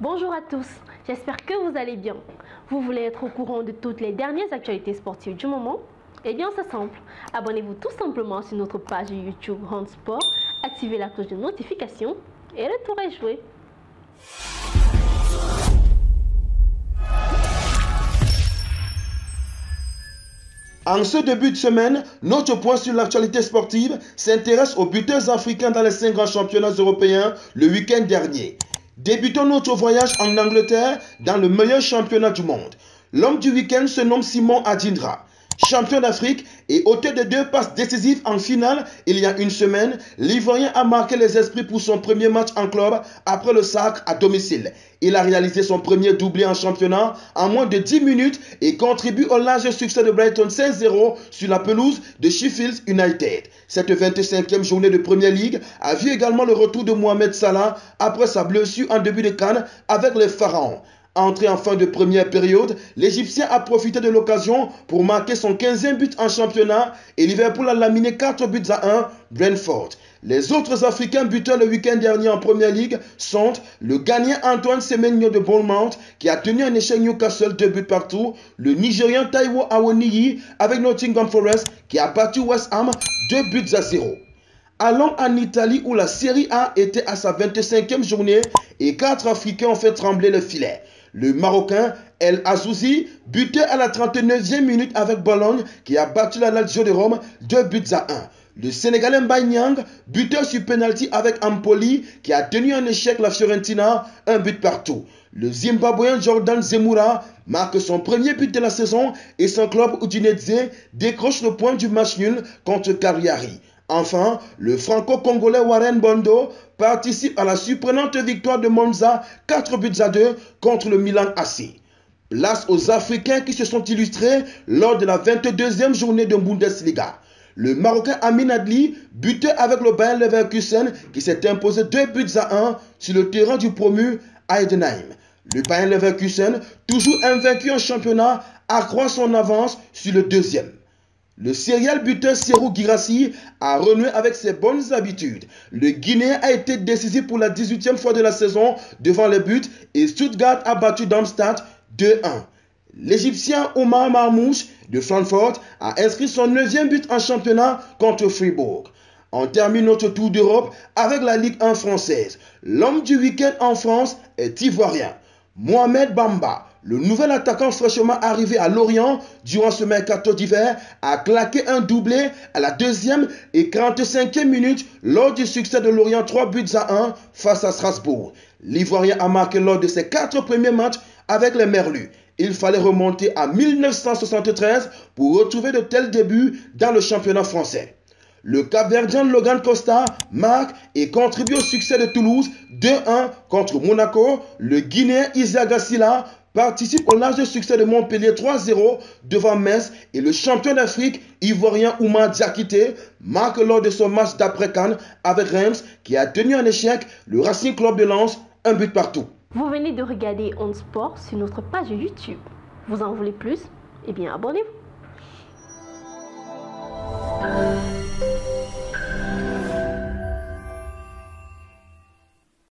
Bonjour à tous, j'espère que vous allez bien. Vous voulez être au courant de toutes les dernières actualités sportives du moment? Eh bien c'est simple, abonnez-vous tout simplement sur notre page YouTube Hand Sport, activez la cloche de notification et le tour est joué. En ce début de semaine, notre point sur l'actualité sportive s'intéresse aux buteurs africains dans les 5 grands championnats européens le week-end dernier. Débutons notre voyage en Angleterre dans le meilleur championnat du monde. L'homme du week-end se nomme Simon Adingra. Champion d'Afrique et auteur de 2 passes décisives en finale il y a une semaine, l'Ivoirien a marqué les esprits pour son premier match en club après le sacre à domicile. Il a réalisé son premier doublé en championnat en moins de 10 minutes et contribue au large succès de Brighton 16-0 sur la pelouse de Sheffield United. Cette 25e journée de Premier League a vu également le retour de Mohamed Salah après sa blessure en début de CAN avec les Pharaons. Entré en fin de première période, l'Égyptien a profité de l'occasion pour marquer son 15e but en championnat et Liverpool a laminé 4 buts à 1 Brentford. Les autres Africains buteurs le week-end dernier en Première Ligue sont le Ghanéen Antoine Semenyo de Bournemouth qui a tenu un échec Newcastle 2 buts partout, le Nigérian Taiwo Awoniyi avec Nottingham Forest qui a battu West Ham 2 buts à 0. Allons en Italie où la Serie A était à sa 25e journée et 4 Africains ont fait trembler le filet. Le Marocain El Azouzi, buteur à la 39e minute avec Bologne, qui a battu la Lazio de Rome 2 buts à 1. Le Sénégalais Mbaye Niang, buteur sur penalty avec Empoli, qui a tenu en échec la Fiorentina 1 but partout. Le Zimbabwéen Jordan Zemura marque son premier but de la saison et son club Udinese décroche le point du match nul contre Cagliari. Enfin, le franco-congolais Warren Bondo participe à la surprenante victoire de Monza 4 buts à 2 contre le Milan AC. Place aux Africains qui se sont illustrés lors de la 22e journée de Bundesliga. Le Marocain Amin Adli, buteur avec le Bayer Leverkusen qui s'est imposé 2 buts à 1 sur le terrain du promu Heidenheim. Le Bayer Leverkusen, toujours invaincu en championnat, accroît son avance sur le deuxième. Le serial buteur Serhou Guirassy a renoué avec ses bonnes habitudes. Le Guinéen a été décisif pour la 18e fois de la saison devant les buts et Stuttgart a battu Darmstadt 2-1. L'Égyptien Omar Marmouche de Francfort a inscrit son 9e but en championnat contre Fribourg. On termine notre tour d'Europe avec la Ligue 1 française. L'homme du week-end en France est ivoirien. Mohamed Bamba, le nouvel attaquant fraîchement arrivé à Lorient durant ce mercato d'hiver, a claqué un doublé à la 2e et 45e minute lors du succès de Lorient 3 buts à 1 face à Strasbourg. L'Ivoirien a marqué lors de ses 4 premiers matchs avec les Merlus. Il fallait remonter à 1973 pour retrouver de tels débuts dans le championnat français. Le Cap-Verdien Logan Costa marque et contribue au succès de Toulouse 2-1 contre Monaco. Le Guinéen Isiaga Silla participe au large succès de Montpellier 3-0 devant Metz et le champion d'Afrique ivoirien Oumar Diakité marque lors de son match d'après-CAN avec Reims qui a tenu en échec le Racing Club de Lens 1 but partout. Vous venez de regarder Hand Sport sur notre page YouTube. Vous en voulez plus? Eh bien abonnez-vous.